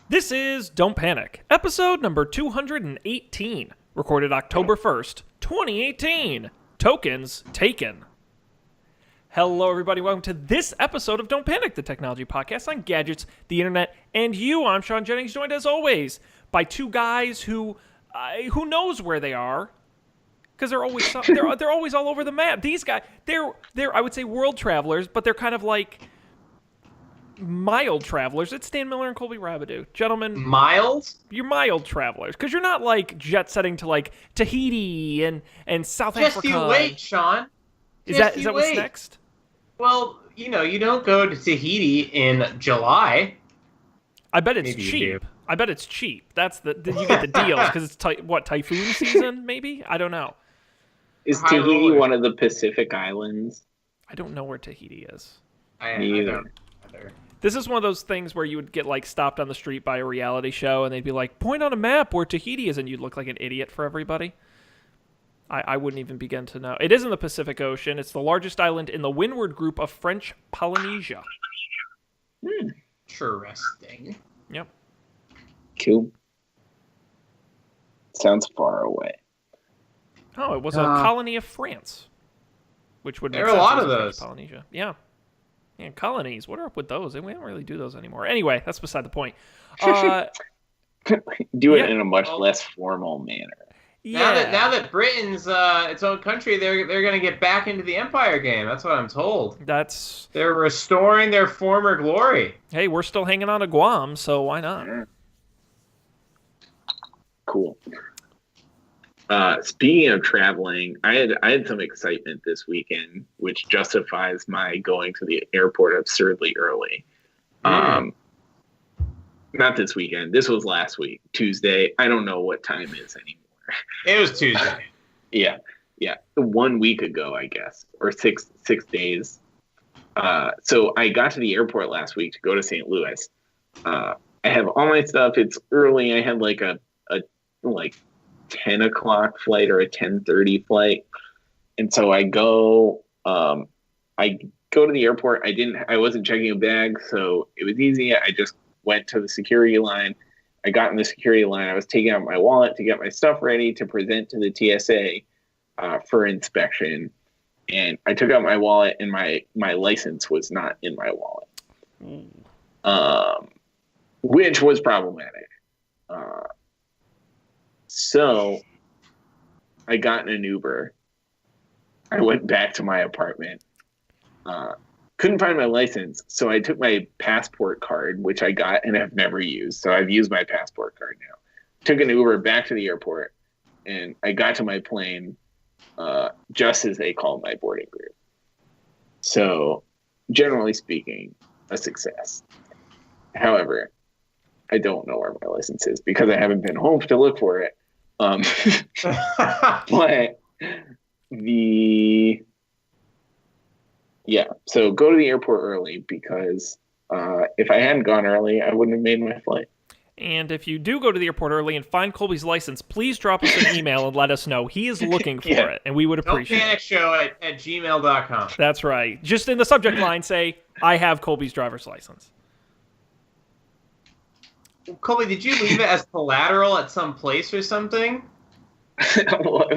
This is Don't Panic, episode number 218, recorded October 1st, 2018. Tokens taken. Hello, everybody. Welcome to this episode of Don't Panic, the technology podcast on gadgets, the internet, and you. I'm Sean Jennings, joined as always by two guys who knows where they are, because they're always they're always all over the map. These guys, they're I would say world travelers, but they're kind of like mild travelers. It's Stan Miller and Colby Rabideau. Gentlemen, mild? You're mild travelers because you're not like jet setting to like Tahiti and South Africa. Just you wait, Sean. Is that what's next? Well, you don't go to Tahiti in July. I bet it's cheap. I bet it's cheap. That's you get the deals because it's typhoon season? Maybe, I don't know. Is Tahiti one of the Pacific Islands? I don't know where Tahiti is. Me either. This is one of those things where you would get like stopped on the street by a reality show and they'd be like, point on a map where Tahiti is, and you'd look like an idiot for everybody. I wouldn't even begin to know. It is in the Pacific Ocean. It's the largest island in the Windward Group of French Polynesia. Interesting. Yep. Cool. Sounds far away. Oh, it was a colony of France, which would make there are a lot of those. Polynesia. Yeah. Yeah, colonies. What are up with those? We don't really do those anymore. Anyway, that's beside the point. Do it in a much less formal manner. Yeah. Now that Britain's its own country, they're going to get back into the empire game. That's what I'm told. They're restoring their former glory. Hey, we're still hanging on to Guam, so why not? Cool. Speaking of traveling, I had some excitement this weekend, which justifies my going to the airport absurdly early. Not this weekend. This was last week, Tuesday. I don't know what time it is anymore. It was Tuesday. Yeah. 1 week ago, I guess, or six days. So I got to the airport last week to go to St. Louis. I have all my stuff. It's early. I had like a 10 o'clock flight or a 10:30 flight. And so I go to the airport. I wasn't checking a bag, so it was easy. I just went to the security line. I got in the security line. I was taking out my wallet to get my stuff ready to present to the TSA for inspection. And I took out my wallet, and my license was not in my wallet, which was problematic. So I got in an Uber. I went back to my apartment. Couldn't find my license, so I took my passport card, which I got and have never used. So I've used my passport card now. Took an Uber back to the airport, and I got to my plane just as they called my boarding group. So, generally speaking, a success. However, I don't know where my license is because I haven't been home to look for it. But so go to the airport early because if I hadn't gone early, I wouldn't have made my flight. And if you do go to the airport early and find Colby's license, please drop us an email and let us know. He is looking for it, and we would appreciate it. Don'tPanicShow@gmail.com. That's right. Just in the subject line, say, I have Colby's driver's license. Colby, did you leave it as collateral at some place or something?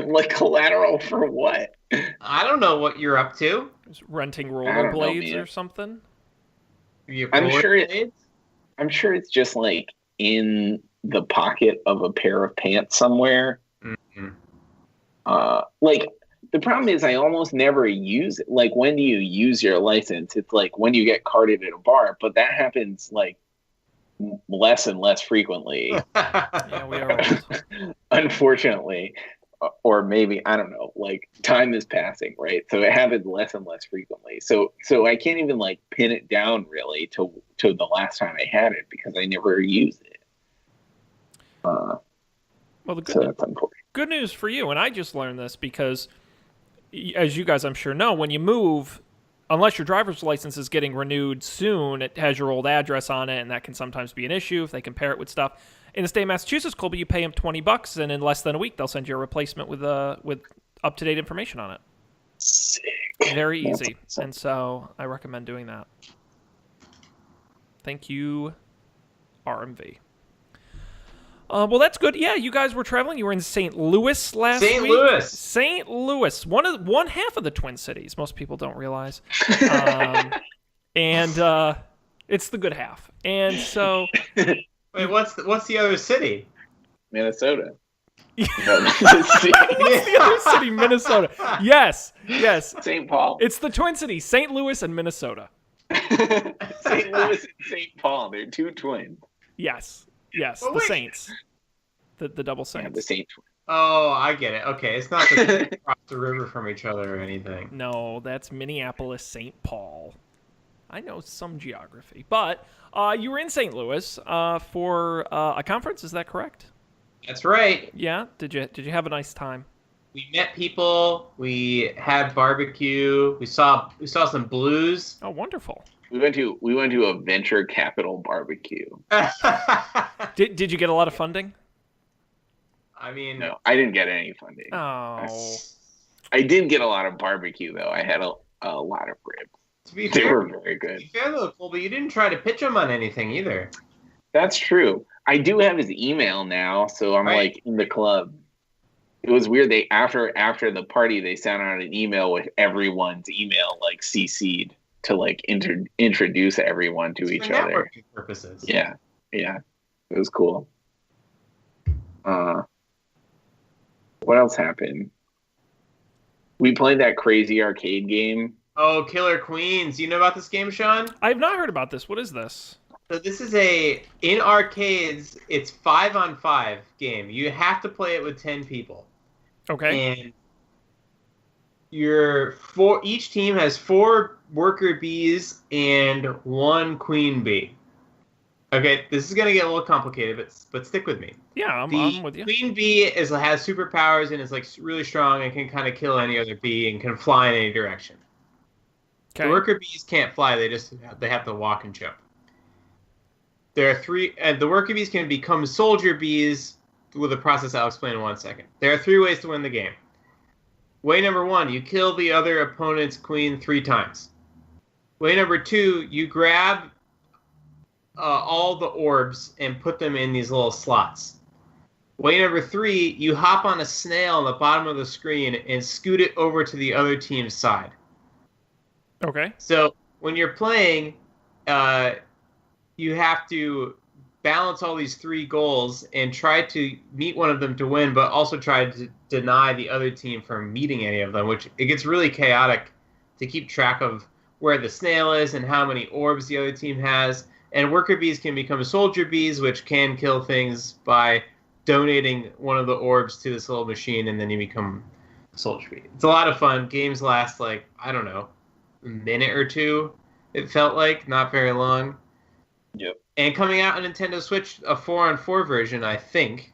Like collateral for what? I don't know what you're up to. Just renting rollerblades or something? I'm sure it's just like in the pocket of a pair of pants somewhere. Mm-hmm. Like the problem is I almost never use it. Like when do you use your license? It's like when you get carded at a bar, but that happens like less and less frequently. Yeah, we are old. Unfortunately. Or maybe, I don't know, like time is passing, right? So it happens less and less frequently. So I can't even like pin it down really to the last time I had it because I never used it. Well, that's unfortunate. Good news for you, and I just learned this because, as you guys I'm sure know, when you move, unless your driver's license is getting renewed soon, it has your old address on it, and that can sometimes be an issue if they compare it with stuff. In the state of Massachusetts, Colby, you pay them $20, and in less than a week, they'll send you a replacement with up-to-date information on it. Sick. Very easy, and so I recommend doing that. Thank you, RMV. Well, that's good. Yeah, you guys were traveling. You were in St. Louis last week. St. Louis. St. Louis, one half of the Twin Cities. Most people don't realize, and it's the good half. And so, wait, what's the other city? Minnesota. What's the other city? Minnesota. Yes. St. Paul. It's the Twin Cities, St. Louis and Minnesota. St. Louis and St. Paul. They're two twins. Yes. Well, the wait. Saints. The double Saints. Yeah, the Saint twins. Oh, I get it. Okay, it's not that they cross the river from each other or anything. No, that's Minneapolis, St. Paul. I know some geography. But you were in St. Louis for a conference, is that correct? That's right. Yeah? Did you have a nice time? We met people. We had barbecue. We saw some blues. Oh, wonderful. We went to a venture capital barbecue. Did you get a lot of funding? I mean, No, I didn't get any funding. Oh. I did get a lot of barbecue though. I had a lot of ribs. to be They fair, were very good. though, Colby, you didn't try to pitch him on anything either. That's true. I do have his email now, so I'm Right. like in the club. It was weird. They after the party, they sent out an email with everyone's email like CC'd to like introduce everyone to each For other. networking purposes. Yeah, it was cool. What else happened? We played that crazy arcade game. Oh, Killer Queens. You know about this game, Sean? I have not heard about this. What is this? So this is in arcades, it's 5-on-5 game. You have to play it with 10 people. Okay. And each team has 4 worker bees and 1 queen bee. Okay, this is gonna get a little complicated, but stick with me. Yeah, I'm with you. Queen bee has superpowers and is like really strong and can kind of kill any other bee and can fly in any direction. Okay. The worker bees can't fly; they have to walk and jump. There are 3, and the worker bees can become soldier bees with a process I'll explain in 1 second. There are 3 ways to win the game. Way number 1, you kill the other opponent's queen 3 times. Way number 2, you grab all the orbs and put them in these little slots. Way number 3, you hop on a snail on the bottom of the screen and scoot it over to the other team's side. Okay. So when you're playing, you have to balance all these 3 goals and try to meet one of them to win, but also try to deny the other team from meeting any of them, which it gets really chaotic to keep track of where the snail is and how many orbs the other team has. And worker bees can become soldier bees, which can kill things by donating one of the orbs to this little machine, and then you become a soldier bee. It's a lot of fun. Games last like, I don't know, a minute or 2, it felt like, not very long. Yep. And coming out on Nintendo Switch, a 4-on-4 version, I think,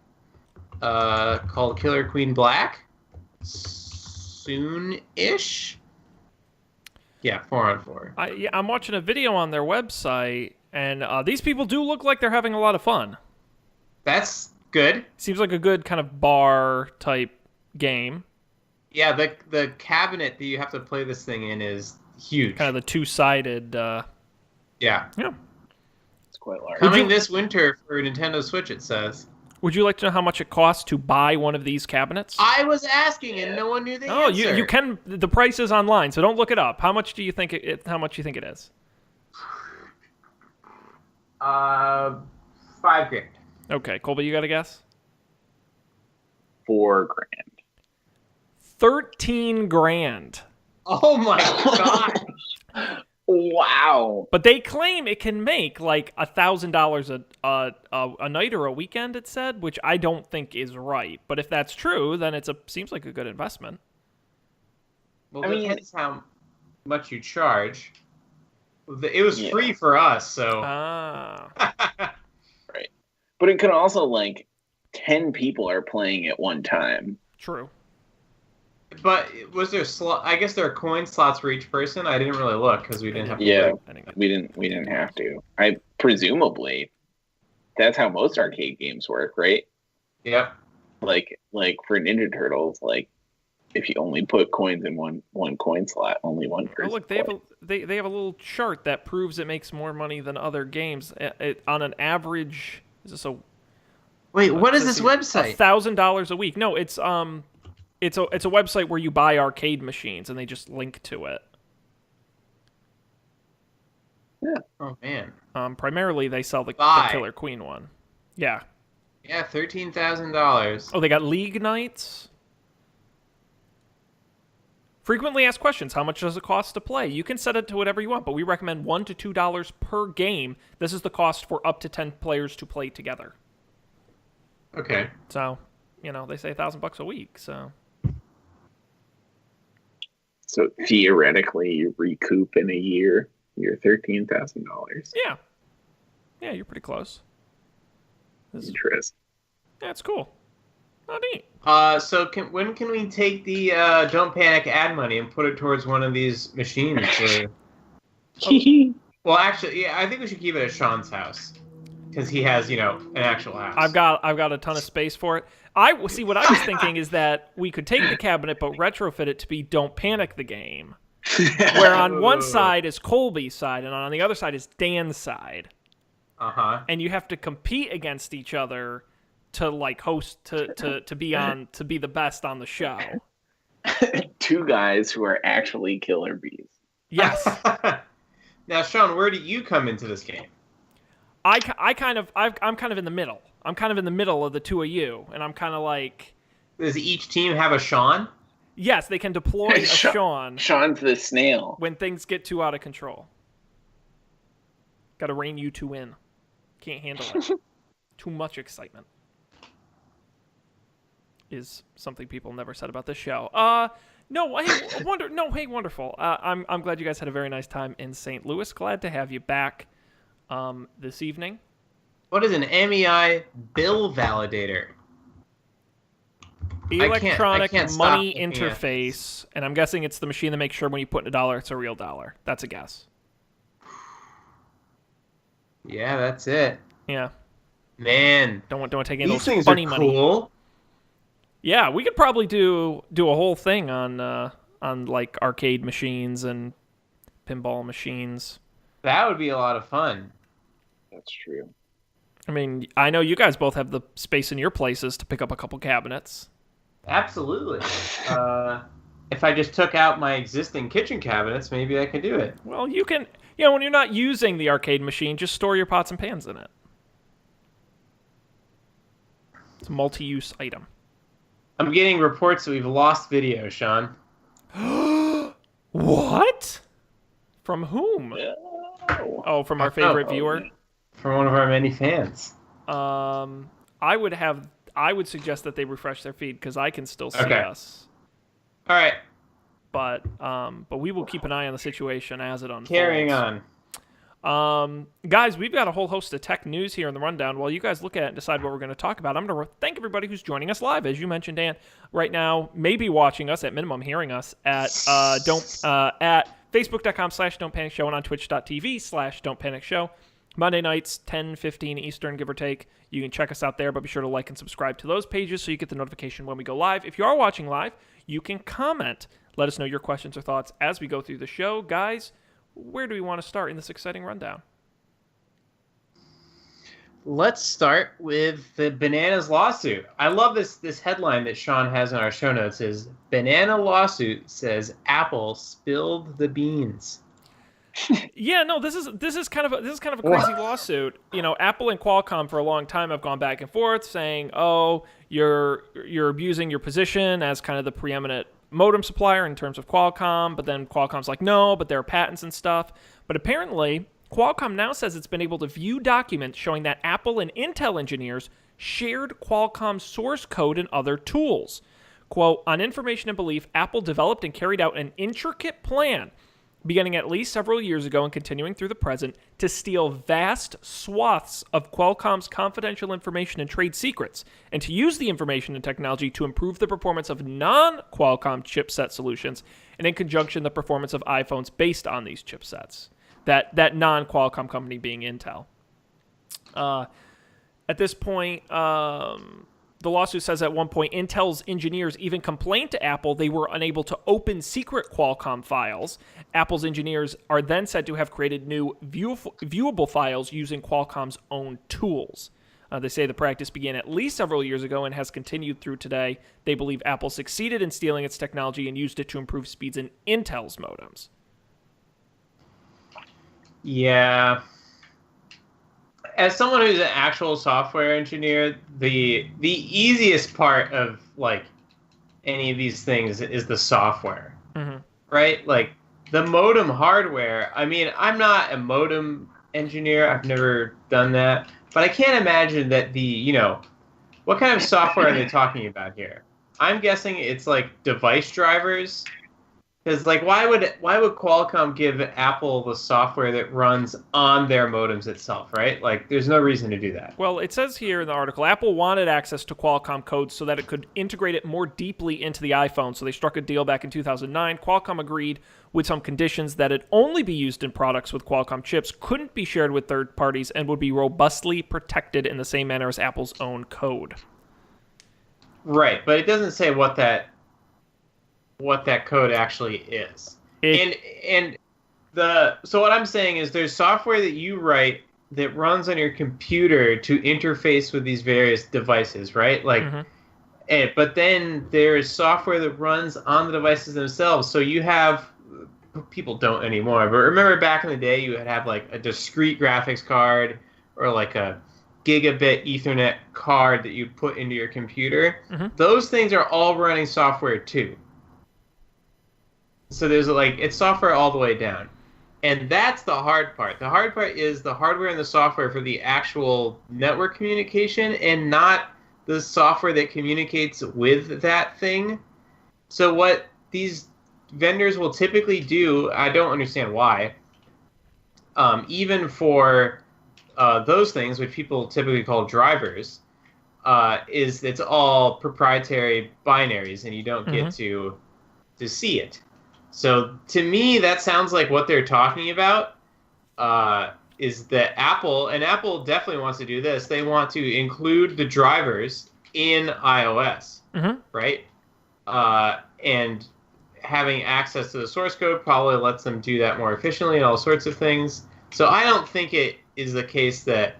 called Killer Queen Black, soon-ish. Yeah, 4-on-4. I'm watching a video on their website, and these people do look like they're having a lot of fun. That's good. Seems like a good kind of bar type game. Yeah, the cabinet that you have to play this thing in is huge. Kind of the 2-sided. Yeah. It's quite large. Coming this winter for Nintendo Switch, it says. Would you like to know how much it costs to buy one of these cabinets? I was asking, and no one knew the Oh, answer. you can. The price is online, so don't look it up. How much do you think How much do you think it is? $5,000. Okay, Colby, you got a guess? $4,000. 13 grand. Oh my god! Wow. But they claim it can make like $1,000 a night or a weekend. It said, which I don't think is right. But if that's true, then seems like a good investment. Well, I mean, depends how much you charge. It was free for us, so. Right. But it could also, like, 10 people are playing at one time. True. But was there I guess there are coin slots for each person. I didn't really look because we didn't have to. Yeah, play. we didn't have to. Presumably, that's how most arcade games work, right? Yep. Like for Ninja Turtles, like if you only put coins in one coin slot, only one person. Oh, look, they have a little chart that proves it makes more money than other games. On an average, is this a Wait, what is this Let's see, website? $1,000 a week. No, it's a website where you buy arcade machines and they just link to it. Oh man. Primarily they sell the Buy. Killer Queen one. Yeah. Yeah, $13,000. Oh, they got League Nights. Frequently asked questions. How much does it cost to play? You can set it to whatever you want, but we recommend $1 to $2 per game. This is the cost for up to 10 players to play together. Okay. So, they say $1,000 a week. So theoretically, you recoup in a year your $13,000. yeah, you're pretty close. Interesting. That's cool. Oh, neat. So when can we take the Don't Panic ad money and put it towards one of these machines? Well, actually, yeah, I think we should keep it at Sean's house because he has, an actual house. I've got a ton of space for it. What I was thinking is that we could take the cabinet but retrofit it to be Don't Panic the game, where on one side is Colby's side and on the other side is Dan's side. And you have to compete against each other to host to be the best on the show. Two guys who are actually killer bees. Yes. Now, Sean, where do you come into this game? I'm kind of in the middle. I'm kind of in the middle of the two of you, and I'm kind of like. Does each team have a Sean? Yes, they can deploy a Sean. Sean's the snail. When things get too out of control. Got to rein you two in. Can't handle it. Too much excitement. Is something people never said about this show. Hey, wonderful. I'm glad you guys had a very nice time in St. Louis. Glad to have you back this evening. What is an MEI bill validator? Electronic I can't money stop interface, and I'm guessing it's the machine that makes sure when you put in $1, it's a real dollar. That's a guess. Yeah, that's it. Yeah. Man, Don't want to take any of these those things funny are money. cool. Yeah, we could probably do a whole thing on like arcade machines and pinball machines. That would be a lot of fun. That's true. I mean, I know you guys both have the space in your places to pick up a couple cabinets. Absolutely. If I just took out my existing kitchen cabinets, maybe I could do it. Well, you can, when you're not using the arcade machine, just store your pots and pans in it. It's a multi-use item. I'm getting reports that we've lost video, Sean. What? From whom? Oh, from our favorite viewer? From one of our many fans. I would suggest that they refresh their feed because I can still see us. All right. But we will keep an eye on the situation as it unfolds. Carrying on. Guys, we've got a whole host of tech news here in the rundown. While you guys look at it and decide what we're going to talk about, I'm going to thank everybody who's joining us live. As you mentioned, Dan, right now, maybe watching us, at minimum hearing us, at facebook.com/don'tpanicshow and on twitch.tv/don'tpanicshow. Monday nights, 10:15 Eastern, give or take. You can check us out there, but be sure to like and subscribe to those pages so you get the notification when we go live. If you are watching live, you can comment. Let us know your questions or thoughts as we go through the show. Guys, where do we want to start in this exciting rundown? Let's start with the Bananas lawsuit. I love this headline that Sean has in our show notes is Banana lawsuit says Apple spilled the beans. Yeah, no, this is kind of a crazy lawsuit. Apple and Qualcomm for a long time have gone back and forth saying, "Oh, you're abusing your position as kind of the preeminent modem supplier in terms of Qualcomm," but then Qualcomm's like, "No, but there are patents and stuff." But apparently, Qualcomm now says it's been able to view documents showing that Apple and Intel engineers shared Qualcomm's source code and other tools. Quote, "On information and belief, Apple developed and carried out an intricate plan beginning at least several years ago and continuing through the present, to steal vast swaths of Qualcomm's confidential information and trade secrets, and to use the information and technology to improve the performance of non-Qualcomm chipset solutions, and in conjunction the performance of iPhones based on these chipsets." That non-Qualcomm company being Intel. At this point, the lawsuit says at one point, Intel's engineers even complained to Apple they were unable to open secret Qualcomm files. Apple's engineers are then said to have created new viewable files using Qualcomm's own tools. They say the practice began at least several years ago and has continued through today. They believe Apple succeeded in stealing its technology and used it to improve speeds in Intel's modems. Yeah. As someone who's an actual software engineer, the easiest part of like any of these things is the software, right? Like the modem hardware. I mean, I'm not a modem engineer. I've never done that, but I can't imagine that what kind of software are they talking about here? I'm guessing it's like device drivers. Because like, why would Qualcomm give Apple the software that runs on their modems itself, right? Like, there's no reason to do that. Well, it says here in the article, Apple wanted access to Qualcomm code so that it could integrate it more deeply into the iPhone. So they struck a deal back in 2009. Qualcomm agreed with some conditions that it only be used in products with Qualcomm chips, couldn't be shared with third parties, and would be robustly protected in the same manner as Apple's own code. Right, but it doesn't say what that code actually is. So what I'm saying is there's software that you write that runs on your computer to interface with these various devices, right? Like, but then there's software that runs on the devices themselves. So you have, people don't anymore, but remember back in the day you would have like a discrete graphics card or like a gigabit Ethernet card that you put into your computer. Those things are all running software too. So there's it's software all the way down. And that's the hard part. The hard part is the hardware and the software for the actual network communication and not the software that communicates with that thing. So what these vendors will typically do, I don't understand why, even for those things, which people typically call drivers, is it's all proprietary binaries and you don't get to see it. So to me, that sounds like what they're talking about is that Apple definitely wants to do this. They want to include the drivers in iOS, right? And having access to the source code probably lets them do that more efficiently and all sorts of things. So I don't think it is the case that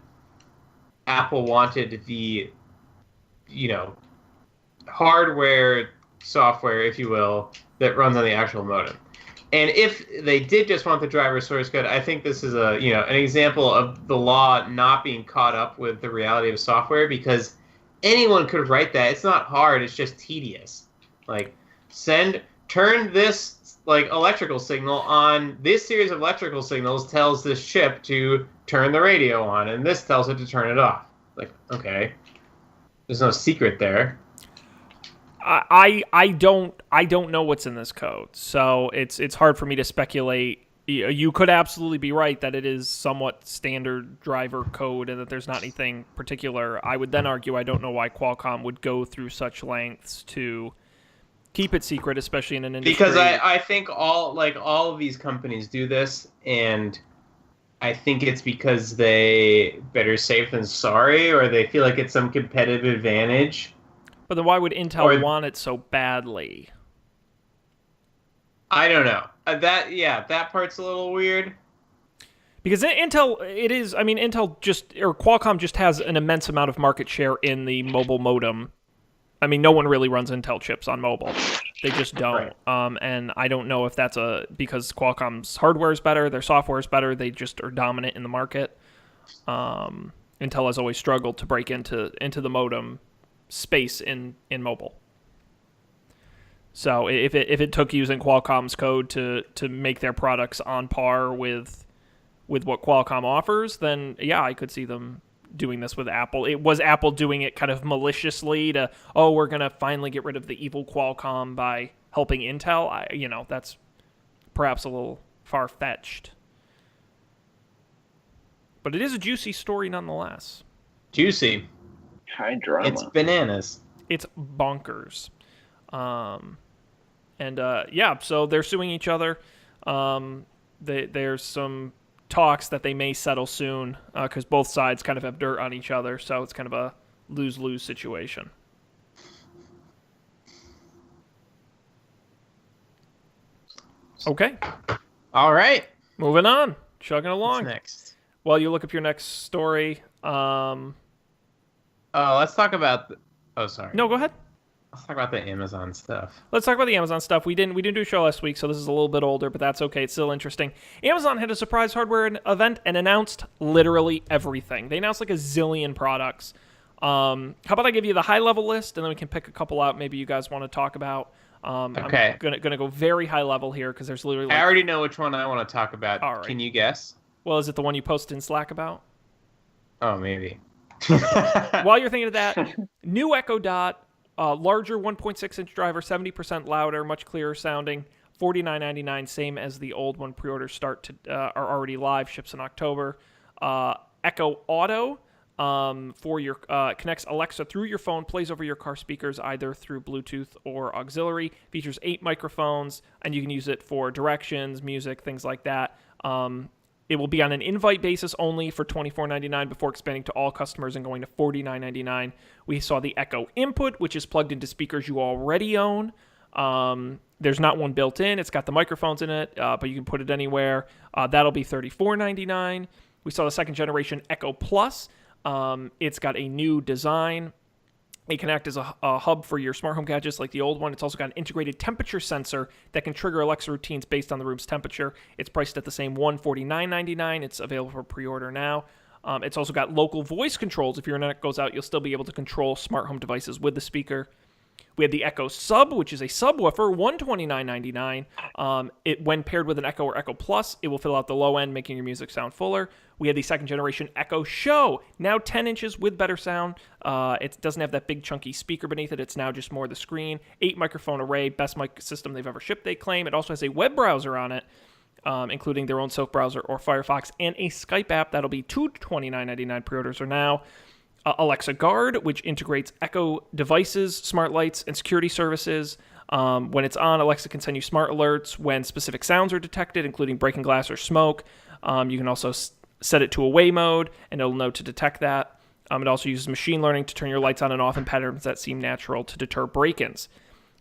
Apple wanted the, hardware, software, if you will, that runs on the actual modem. And if they did just want the driver source code, I think this is an example of the law not being caught up with the reality of software, because anyone could write that. It's not hard. It's just tedious. Like, turn this electrical signal on. This series of electrical signals tells this chip to turn the radio on, and this tells it to turn it off. Like, okay, there's no secret there. I don't know what's in this code, so it's hard for me to speculate. You could absolutely be right that it is somewhat standard driver code and that there's not anything particular. I would then argue I don't know why Qualcomm would go through such lengths to keep it secret, especially in an industry. Because I think all of these companies do this, and I think it's because they better safe than sorry, or they feel like it's some competitive advantage. But then why would Intel want it so badly? I don't know. That part's a little weird. Because Qualcomm just has an immense amount of market share in the mobile modem. I mean, no one really runs Intel chips on mobile. They just don't. Right. And I don't know if that's because Qualcomm's hardware is better, their software is better, they just are dominant in the market. Intel has always struggled to break into the modem space in mobile. So if it took using Qualcomm's code to make their products on par with what Qualcomm offers, then yeah, I could see them doing this with Apple. It was Apple doing it kind of maliciously to, we're going to finally get rid of the evil Qualcomm by helping Intel. That's perhaps a little far-fetched. But it is a juicy story nonetheless. Juicy. High drama. It's bananas. It's bonkers. So they're suing each other. There's some talks that they may settle soon because both sides kind of have dirt on each other, so it's kind of a lose-lose situation. Okay. All right. Moving on. Chugging along. What's next? While you look up your next story, Oh, let's talk about. Oh, sorry. No, go ahead. Let's talk about the Amazon stuff. Let's talk about the Amazon stuff. We didn't do a show last week, so this is a little bit older, but that's okay. It's still interesting. Amazon had a surprise hardware event and announced literally everything. They announced like a zillion products. How about I give you the high level list, and then we can pick a couple out maybe you guys want to talk about. Okay. I'm gonna go very high level here because there's literally. I already know which one I want to talk about. All right. Can you guess? Well, is it the one you posted in Slack about? Oh, maybe. While you're thinking of that, new Echo Dot. Larger 1.6-inch driver, 70% louder, much clearer sounding, $49.99, same as the old one. Pre-orders are already live, ships in October. Echo Auto for your connects Alexa through your phone, plays over your car speakers either through Bluetooth or auxiliary. Features 8 microphones, and you can use it for directions, music, things like that. It will be on an invite basis only for $24.99 before expanding to all customers and going to $49.99. We saw the Echo Input, which is plugged into speakers you already own. There's not one built in. It's got the microphones in it, but you can put it anywhere. That'll be $34.99. We saw the second generation Echo Plus. It's got a new design. It can act as a hub for your smart home gadgets like the old one. It's also got an integrated temperature sensor that can trigger Alexa routines based on the room's temperature. It's priced at the same $149.99. It's available for pre-order now. It's also got local voice controls. If your internet goes out, you'll still be able to control smart home devices with the speaker. We had the Echo Sub, which is a subwoofer, $129.99. When paired with an Echo or Echo Plus, it will fill out the low end, making your music sound fuller. We had the second generation Echo Show, now 10 inches with better sound. It doesn't have that big chunky speaker beneath it. It's now just more the screen. 8 microphone array, best mic system they've ever shipped, they claim. It also has a web browser on it, including their own Silk browser or Firefox, and a Skype app. That'll be $229.99. Pre-orders are now. Alexa Guard, which integrates Echo devices, smart lights, and security services. When it's on, Alexa can send you smart alerts when specific sounds are detected, including breaking glass or smoke. You can also set it to away mode, and it'll know to detect that. It also uses machine learning to turn your lights on and off in patterns that seem natural to deter break-ins.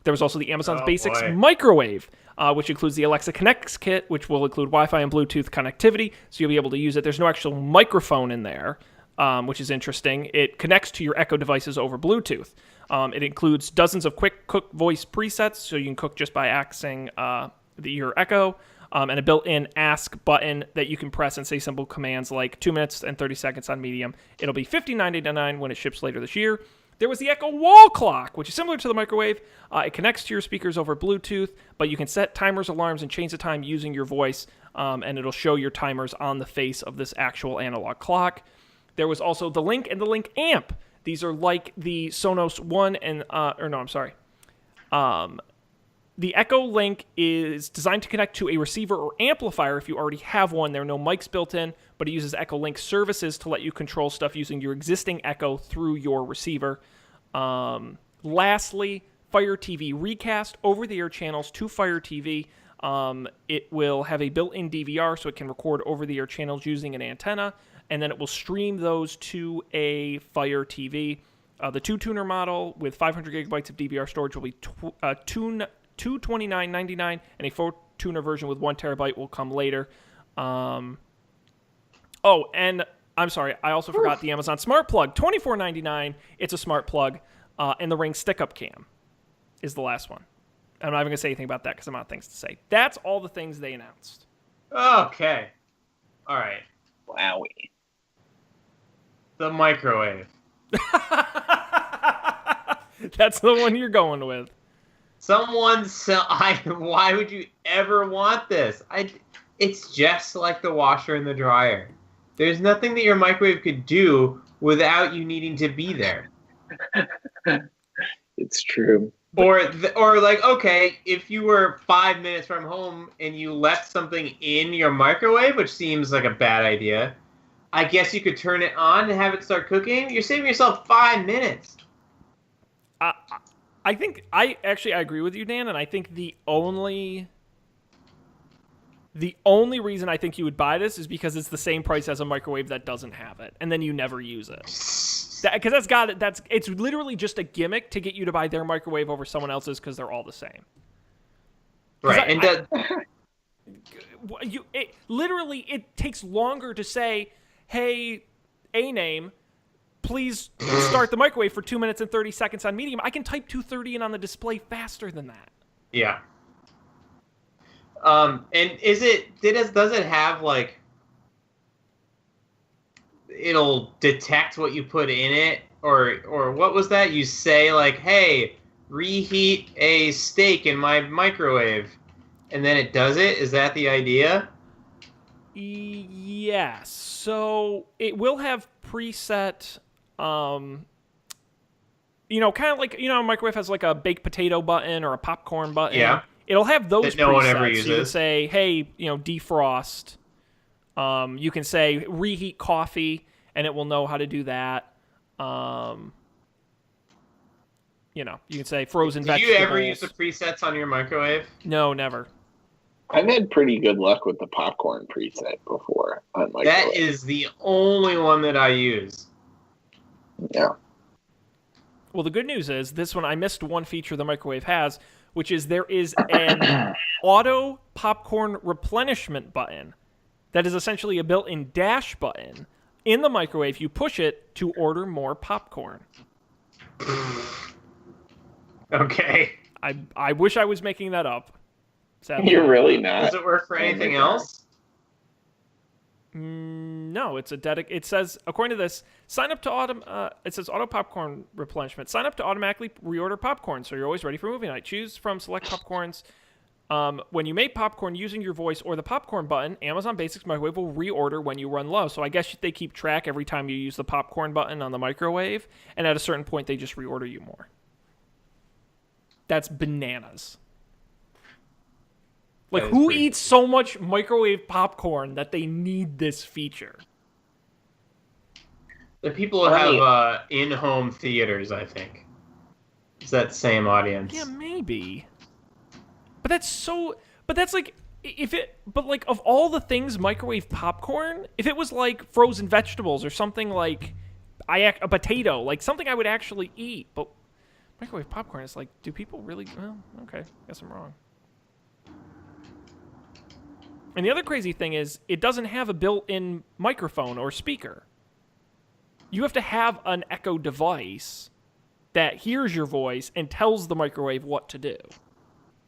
There was also the Amazon's Basics microwave, which includes the Alexa Connects kit, which will include Wi-Fi and Bluetooth connectivity, so you'll be able to use it. There's no actual microphone in there. Which is interesting. It connects to your Echo devices over Bluetooth. It includes dozens of quick cook voice presets, so you can cook just by accessing your Echo, and a built-in Ask button that you can press and say simple commands like 2 minutes and 30 seconds on medium. It'll be $59.99 when it ships later this year. There was the Echo Wall Clock, which is similar to the microwave. It connects to your speakers over Bluetooth, but you can set timers, alarms, and change the time using your voice, and it'll show your timers on the face of this actual analog clock. There was also the Link and the Link Amp. These are like the Sonos One and, the Echo Link is designed to connect to a receiver or amplifier if you already have one. There are no mics built in, but it uses Echo Link services to let you control stuff using your existing Echo through your receiver. Lastly, Fire TV Recast, over-the-air channels to Fire TV. It will have a built-in DVR, so it can record over-the-air channels using an antenna, and then it will stream those to a Fire TV. The 2-tuner model with 500 gigabytes of DVR storage will be $229.99, and a 4-tuner version with 1 terabyte will come later. And I'm sorry, I also forgot the Amazon Smart Plug, $24.99. It's a smart plug, and the Ring Stick-Up Cam is the last one. I'm not even going to say anything about that because I'm out of things to say. That's all the things they announced. Okay. All right. Wowie. The microwave. That's the one you're going with. Why would you ever want this? It's just like the washer and the dryer. There's nothing that your microwave could do without you needing to be there. It's true. Or like, okay, if you were 5 minutes from home and you left something in your microwave, which seems like a bad idea, I guess you could turn it on and have it start cooking. You're saving yourself 5 minutes. I think I agree with you, Dan, and I think the only reason I think you would buy this is because it's the same price as a microwave that doesn't have it, and then you never use it. Because it's literally just a gimmick to get you to buy their microwave over someone else's because they're all the same. Right, it takes longer to say, hey, A-Name, please start the microwave for 2 minutes and 30 seconds on medium, I can type 230 in on the display faster than that. Yeah. And does it have like, it'll detect what you put in it, or what was that? You say like, hey, reheat a steak in my microwave, and then it does it? Is that the idea? Yes. So it will have preset, kind of like, a microwave has like a baked potato button or a popcorn button. Yeah. It'll have those that no one ever presets. uses. So you can say, hey, defrost. You can say reheat coffee, and it will know how to do that. You can say frozen vegetables. Do you ever use the presets on your microwave? No, never. I've had pretty good luck with the popcorn preset before on microwave. That is the only one that I use. Yeah. Well, the good news is this one, I missed one feature the microwave has, which is there is an auto popcorn replenishment button that is essentially a built-in dash button in the microwave. You push it to order more popcorn. Okay. I wish I was making that up. Sadly. You're really not. Does it work for anything else? No, it's it says, according to this, sign up to it says auto popcorn replenishment. Sign up to automatically reorder popcorn so you're always ready for movie night. Choose from select popcorns. When you make popcorn using your voice or the popcorn button, Amazon Basics Microwave will reorder when you run low. So I guess they keep track every time you use the popcorn button on the microwave, and at a certain point they just reorder you more. That's bananas. Like, who eats so much microwave popcorn that they need this feature? The people who have in-home theaters, I think. It's that same audience. Yeah, maybe. But that's like, of all the things microwave popcorn, if it was like frozen vegetables or something like a potato, like something I would actually eat. But microwave popcorn is like, do people really? Well, okay, guess I'm wrong. And the other crazy thing is, it doesn't have a built-in microphone or speaker. You have to have an Echo device that hears your voice and tells the microwave what to do.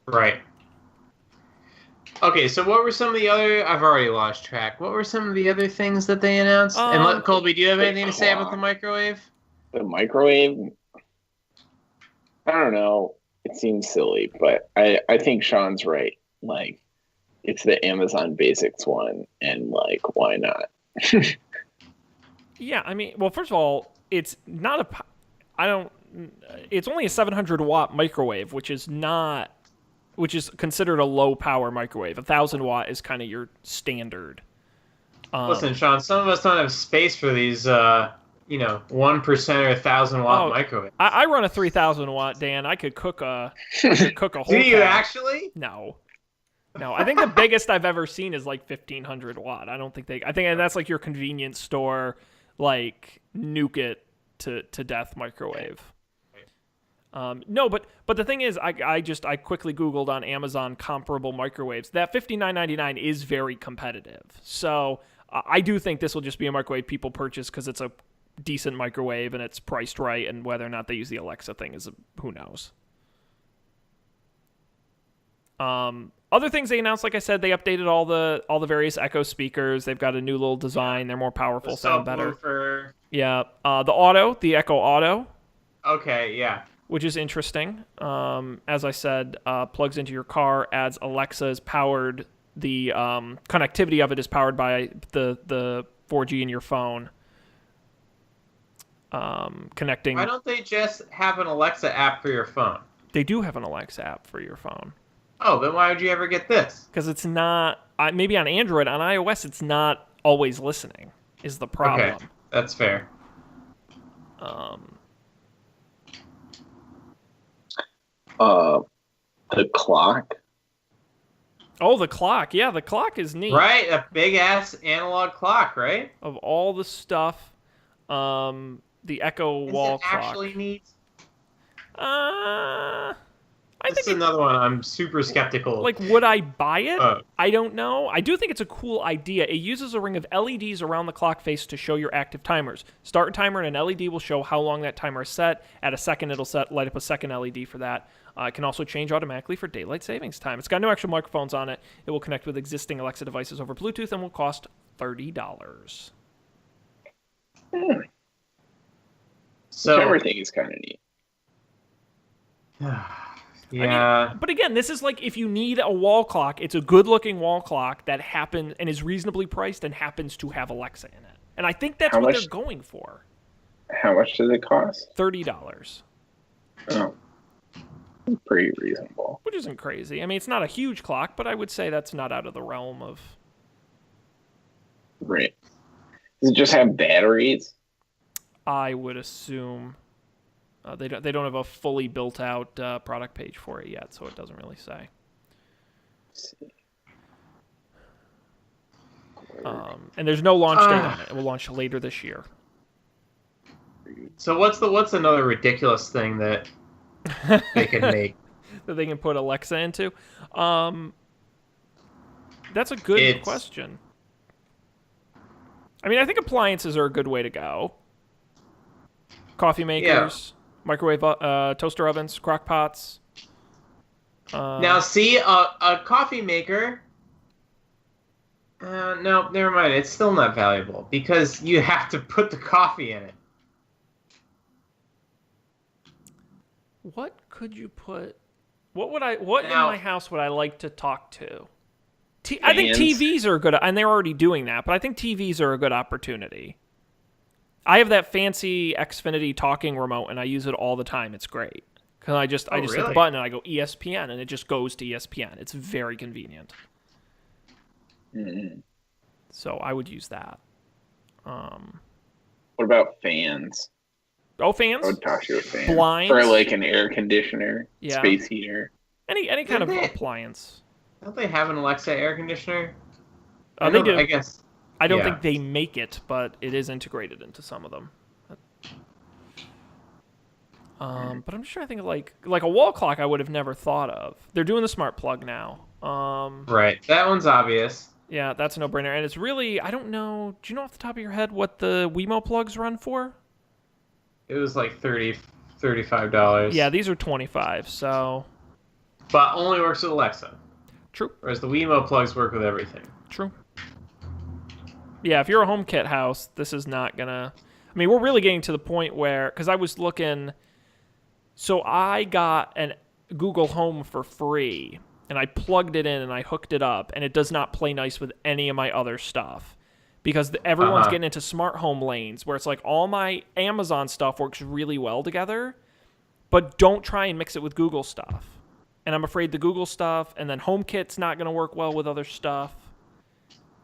Right. Okay, so what were some of the other... I've already lost track. What were some of the other things that they announced? And Colby, do you have anything to say about the microwave? The microwave? I don't know. It seems silly, but I think Sean's right. Like, it's the Amazon Basics one, and like, why not? Yeah, I mean, well, first of all, it's not it's only a 700 watt microwave, which is considered a low power microwave. 1,000 watt is kind of your standard. Listen, Sean, some of us don't have space for these, 1% or 1,000 watt microwave. I run a 3,000 watt, Dan. I could cook a whole. Do you pack. Actually? No, I think the biggest I've ever seen is like 1,500 watt. I think that's like your convenience store, like, nuke it to death microwave. No, but the thing is, I quickly Googled on Amazon comparable microwaves. That $59.99 is very competitive. So I do think this will just be a microwave people purchase because it's a decent microwave and it's priced right, and whether or not they use the Alexa thing is who knows. Other things they announced, like I said, they updated all the various Echo speakers. They've got a new little design. They're more powerful, sound better. Yeah. The Echo Auto. Okay, yeah. Which is interesting. As I said, plugs into your car, adds Alexa, is powered. The connectivity of it is powered by the 4G in your phone. Connecting. Why don't they just have an Alexa app for your phone? They do have an Alexa app for your phone. Oh, then why would you ever get this? Because it's not, maybe on Android, on iOS, it's not always listening, is the problem. Okay, that's fair. The clock. Oh, the clock. Yeah, the clock is neat. Right, a big-ass analog clock, right? Of all the stuff, the Echo wall clock. Is it actually neat? I This is another one I'm super skeptical. Like, would I buy it? Oh. I don't know. I do think it's a cool idea. It uses a ring of LEDs around the clock face to show your active timers. Start a timer and an LED will show how long that timer is set. At a second, it'll light up a second LED for that. It can also change automatically for daylight savings time. It's got no extra microphones on it. It will connect with existing Alexa devices over Bluetooth and will cost $30. So everything is kind of neat. Yeah. I mean, but again, this is like if you need a wall clock, it's a good-looking wall clock that happens and is reasonably priced and happens to have Alexa in it. And I think that's what they're going for. How much does it cost? $30. Oh, pretty reasonable. Which isn't crazy. I mean, it's not a huge clock, but I would say that's not out of the realm of... Right. Does it just have batteries? I would assume... They don't have a fully built out product page for it yet, so it doesn't really say. And there's no launch date on it. It will launch later this year. So what's another ridiculous thing that they could make? That they can put Alexa into? That's a good question. I mean, I think appliances are a good way to go. Coffee makers. Yeah. Microwave, toaster ovens, crock pots. Now, see, a coffee maker... no, never mind. It's still not valuable because you have to put the coffee in it. What could you put... What in my house would I like to talk to? I think TVs are good, and they're already doing that, but I think TVs are a good opportunity. I have that fancy Xfinity talking remote, and I use it all the time. It's great. Because I just hit the button, and I go ESPN, and it just goes to ESPN. It's very convenient. Mm-hmm. So I would use that. What about fans? Oh, fans? I would talk to a fan. Blinds? Or like an air conditioner, space heater. Any kind of appliance. Don't they have an Alexa air conditioner? They do. I guess. I don't think they make it, but it is integrated into some of them. But I'm just trying to think of like a wall clock I would have never thought of. They're doing the smart plug now. Right. That one's obvious. Yeah, that's a no-brainer. And it's really, I don't know, do you know off the top of your head what the Wemo plugs run for? It was like $35. Yeah, these are $25, so... But only works with Alexa. True. Whereas the Wemo plugs work with everything. True. Yeah, if you're a HomeKit house, this is not gonna... I mean, we're really getting to the point where... Because I was looking... So I got an Google Home for free, and I plugged it in and I hooked it up, and it does not play nice with any of my other stuff. Because everyone's getting into smart home lanes, where it's like all my Amazon stuff works really well together, but don't try and mix it with Google stuff. And I'm afraid the Google stuff, and then HomeKit's not going to work well with other stuff.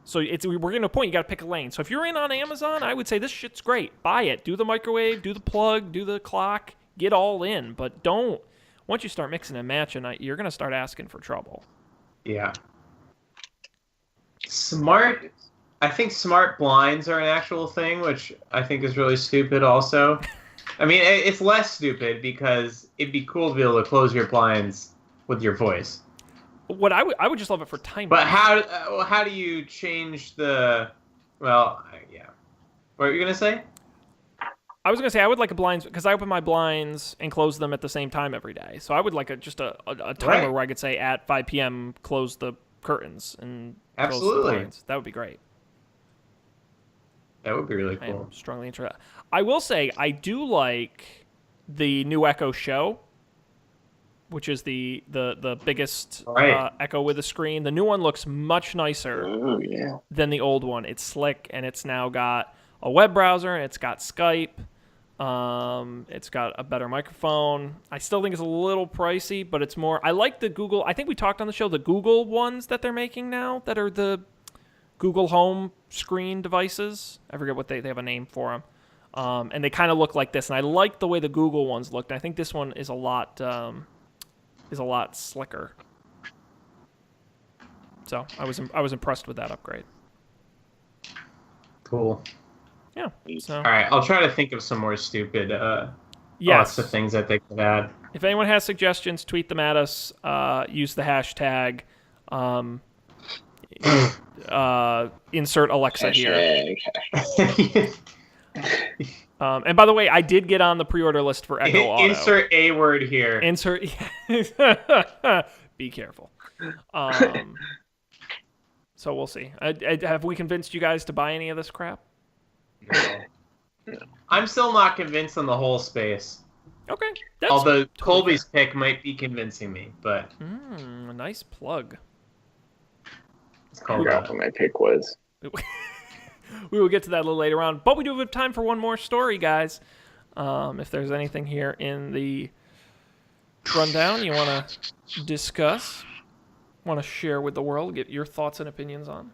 So we're getting to a point you got to pick a lane. So if you're in on Amazon, I would say this shit's great. Buy it. Do the microwave, do the plug, do the clock. Get all in, but don't. Once you start mixing and matching, you're going to start asking for trouble. Yeah. I think smart blinds are an actual thing, which I think is really stupid also. I mean, it's less stupid because it'd be cool to be able to close your blinds with your voice. What I would just love it for timing. But how do you change the? Well, yeah. What are you gonna say? I was gonna say I would like a blinds because I open my blinds and close them at the same time every day. So I would like just a timer where I could say at 5 p.m. close the curtains and close the blinds. That would be great. That would be really cool. I am strongly interested. I will say I do like the new Echo Show, which is the biggest Echo with a screen. The new one looks much nicer than the old one. It's slick, and it's now got a web browser, and it's got Skype. It's got a better microphone. I still think it's a little pricey, but it's more... I like the Google... I think we talked on the show, the Google ones that they're making now, that are the Google Home screen devices. I forget what they have a name for them. And they kind of look like this, and I like the way the Google ones looked. I think this one is a lot slicker. So I was impressed with that upgrade. Cool. Yeah. So. All right, I'll try to think of some more stupid thoughts to things that they could add. If anyone has suggestions, tweet them at us. Use the hashtag. Insert Alexa here. And by the way, I did get on the pre-order list for Echo Auto. Insert a word here. Insert. Be careful. So we'll see. Have we convinced you guys to buy any of this crap? No. I'm still not convinced on the whole space. Okay. Although totally Colby's fair. pick might be convincing me, but A nice plug. it's I called forgot what my pick was. We will get to that a little later on, but we do have time for one more story, guys. If there's anything here in the rundown you want to discuss, want to share with the world, get your thoughts and opinions on.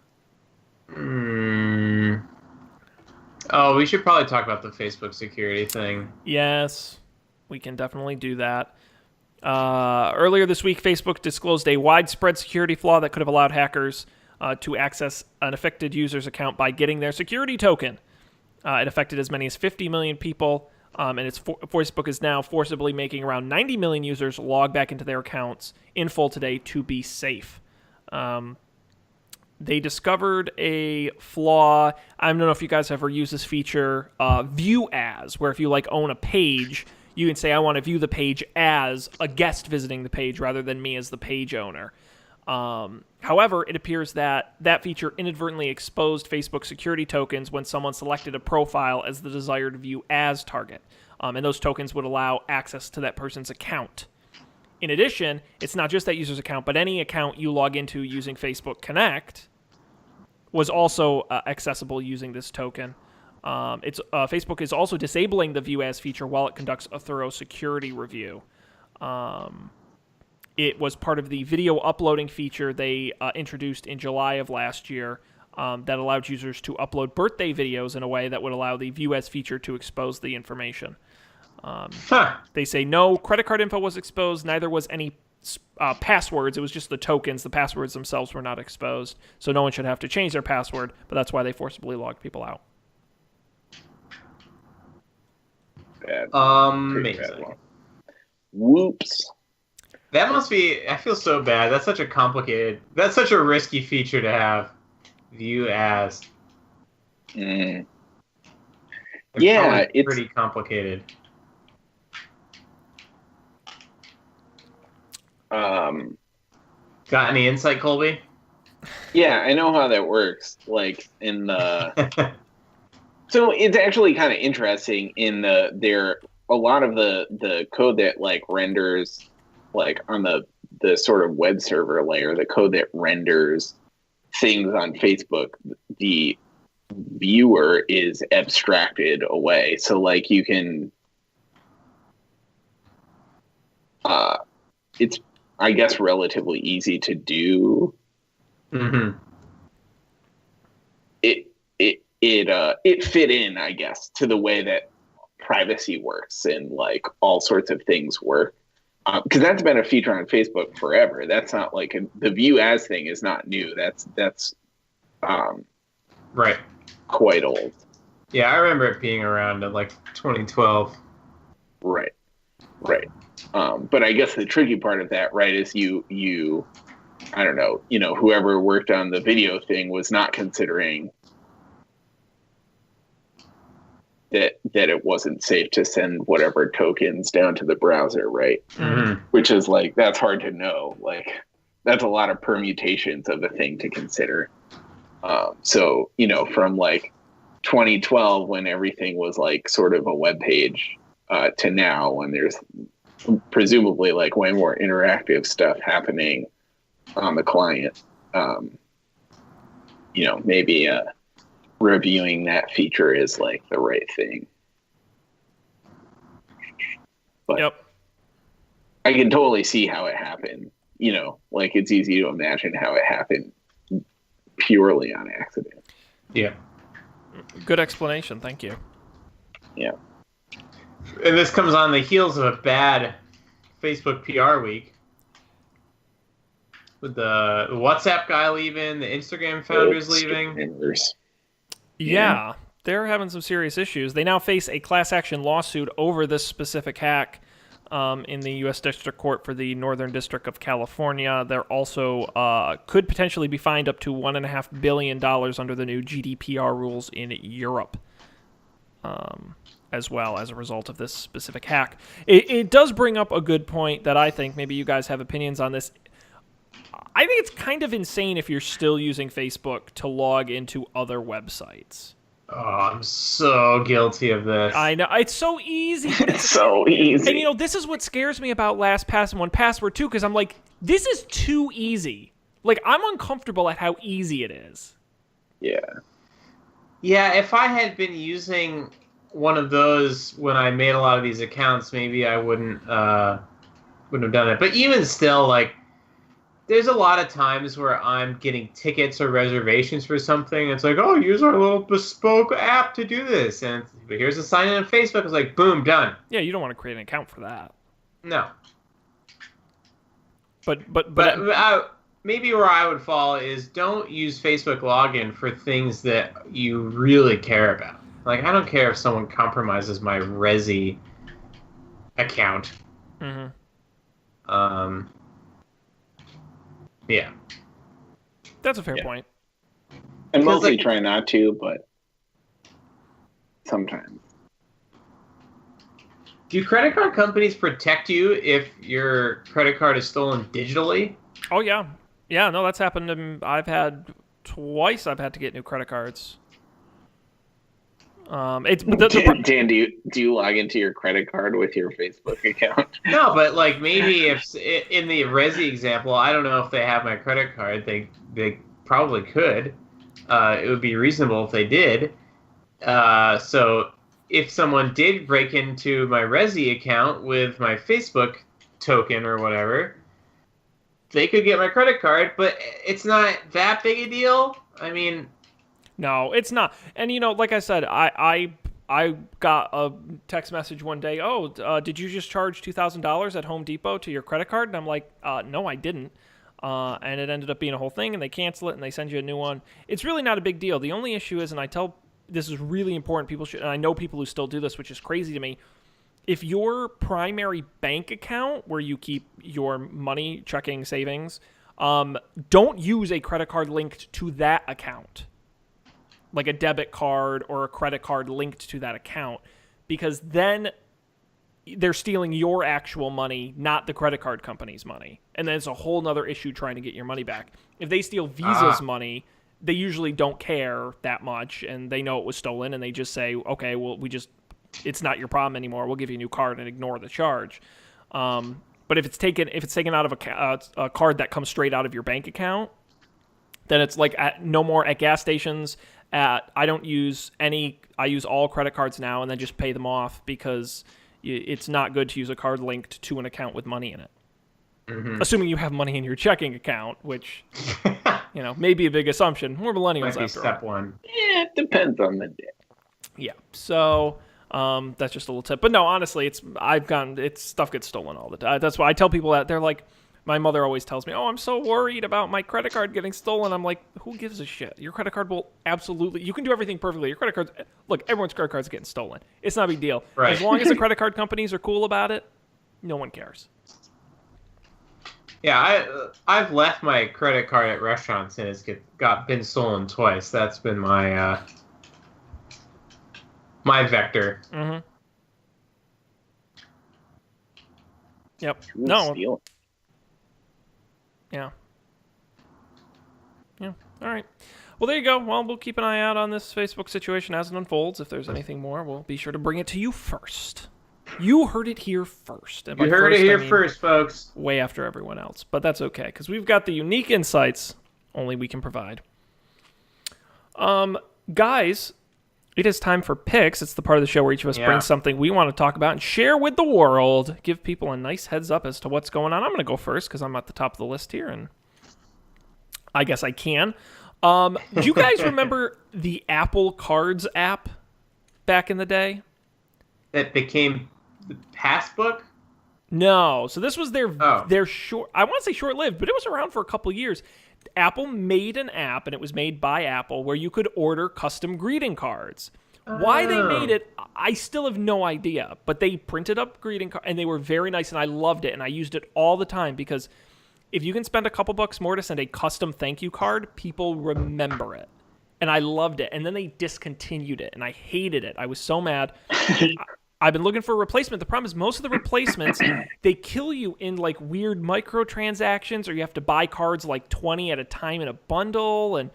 Oh, we should probably talk about the Facebook security thing. Yes, we can definitely do that. Earlier this week, Facebook disclosed a widespread security flaw that could have allowed hackers to access an affected user's account by getting their security token. It affected as many as 50 million people, and Facebook is now forcibly making around 90 million users log back into their accounts in full today to be safe. They discovered a flaw. I don't know if you guys ever use this feature, View As, where if you own a page, you can say, I want to view the page as a guest visiting the page rather than me as the page owner. However, it appears that feature inadvertently exposed Facebook security tokens when someone selected a profile as the desired View As target. And those tokens would allow access to that person's account. In addition, it's not just that user's account, but any account you log into using Facebook Connect was also accessible using this token. Facebook is also disabling the View As feature while it conducts a thorough security review. It was part of the video uploading feature they introduced in July of last year that allowed users to upload birthday videos in a way that would allow the View As feature to expose the information. They say no credit card info was exposed, neither was any passwords. It was just the tokens. The passwords themselves were not exposed, so no one should have to change their password, but that's why they forcibly logged people out. Bad. Amazing. Bad one. Whoops. That must be. I feel so bad. That's such a risky feature to have. View As. Mm. It's Yeah, probably it's pretty complicated. Got any insight, Colby? Yeah, I know how that works. Like in the, so it's actually kind of interesting in a lot of the code that renders on the sort of web server layer, the code that renders things on Facebook, the viewer is abstracted away. So you can, it's I guess relatively easy to do. Mm-hmm. It fit in, I guess, to the way that privacy works and all sorts of things work. Because that's been a feature on Facebook forever. That's not the View As thing is not new. That's Right. quite old. Yeah, I remember it being around in 2012. Right. But I guess the tricky part of that, right, is you I don't know, whoever worked on the video thing was not considering that it wasn't safe to send whatever tokens down to the browser, right? Mm-hmm. Which is that's hard to know. That's a lot of permutations of a thing to consider. So, from 2012 when everything was sort of a web page to now when there's presumably way more interactive stuff happening on the client, maybe reviewing that feature is the right thing. But Yep. I can totally see how it happened. It's easy to imagine how it happened purely on accident. Yeah. Good explanation. Thank you. Yeah. And this comes on the heels of a bad Facebook PR week. With the WhatsApp guy leaving, the Instagram founders leaving. Yeah, they're having some serious issues. They now face a class action lawsuit over this specific hack. in the U.S. District Court for the Northern District of California. They're also could potentially be fined up to $1.5 billion under the new GDPR rules in Europe, as well as a result of this specific hack. It does bring up a good point that I think maybe you guys have opinions on this. I think it's kind of insane if you're still using Facebook to log into other websites. Oh, I'm so guilty of this. I know. It's so easy. But It's so easy. And, you know, this is what scares me about LastPass and 1Password, too, because I'm like, this is too easy. Like, I'm uncomfortable at how easy it is. Yeah. Yeah, if I had been using one of those when I made a lot of these accounts, maybe I wouldn't have done it. But even still, like, there's a lot of times where I'm getting tickets or reservations for something. It's like, oh, use our little bespoke app to do this. And here's a sign in on Facebook. It's like, boom, done. Yeah, you don't want to create an account for that. No. But maybe where I would fall is don't use Facebook login for things that you really care about. Like, I don't care if someone compromises my Resi account. Mm-hmm. Yeah. That's a fair point. I mostly like, try not to, but sometimes. Do credit card companies protect you if your credit card is stolen digitally? Oh, yeah. Yeah, no, that's happened. I've had to get new credit cards. Dan, do you log into your credit card with your Facebook account? No, but like maybe if in the Resi example, I don't know if they have my credit card. They probably could. It would be reasonable if they did. So if someone did break into my Resi account with my Facebook token or whatever, they could get my credit card. But it's not that big a deal. I mean. No, it's not. And, you know, like I said, I got a text message one day, did you just charge $2,000 at Home Depot to your credit card? And I'm like, no, I didn't. And it ended up being a whole thing, and they cancel it, and they send you a new one. It's really not a big deal. The only issue is, and I tell this is really important, people should, and I know people who still do this, which is crazy to me, if your primary bank account, where you keep your money, checking, savings, don't use a credit card linked to that account. Like a debit card or a credit card linked to that account, because then they're stealing your actual money, not the credit card company's money. And then it's a whole nother issue trying to get your money back. If they steal Visa's money, they usually don't care that much, and they know it was stolen, and they just say, okay, well, it's not your problem anymore. We'll give you a new card and ignore the charge. But if it's taken out of a card that comes straight out of your bank account, then it's like no more at gas stations. I use all credit cards now and then just pay them off, because it's not good to use a card linked to an account with money in it. Mm-hmm. Assuming you have money in your checking account, which, you know, may be a big assumption. We're millennials after all. Step one. Yeah, it depends on the day. Yeah. So that's just a little tip. But no, honestly, stuff gets stolen all the time. That's why I tell people that. They're like, my mother always tells me, I'm so worried about my credit card getting stolen. I'm like, who gives a shit? Your credit card will absolutely, you can do everything perfectly. Your credit cards, look, everyone's credit card's getting stolen. It's not a big deal. Right. As long as the credit card companies are cool about it, no one cares. Yeah, I've left my credit card at restaurants and it's been stolen twice. That's been my my vector. Mm-hmm. Yep. Who's No. stealing? Yeah. Yeah. All right. Well, there you go. Well, we'll keep an eye out on this Facebook situation as it unfolds. If there's anything more, we'll be sure to bring it to you first. You heard it here first. And you heard it here first, folks. Way after everyone else. But that's okay, because we've got the unique insights only we can provide. Guys, it is time for picks. It's the part of the show where each of us brings something we want to talk about and share with the world. Give people a nice heads up as to what's going on. I'm going to go first because I'm at the top of the list here, and I guess I can. Do you guys remember the Apple Cards app back in the day? That became the Passbook? No. So this was their short, I want to say short-lived, but it was around for a couple years. Apple made an app, and it was made by Apple, where you could order custom greeting cards. Why they made it, I still have no idea. But they printed up greeting cards, and they were very nice, and I loved it, and I used it all the time because if you can spend a couple bucks more to send a custom thank you card, people remember it. And I loved it. And then they discontinued it, and I hated it. I was so mad. I've been looking for a replacement. The problem is most of the replacements, they kill you in like weird microtransactions, or you have to buy cards like 20 at a time in a bundle and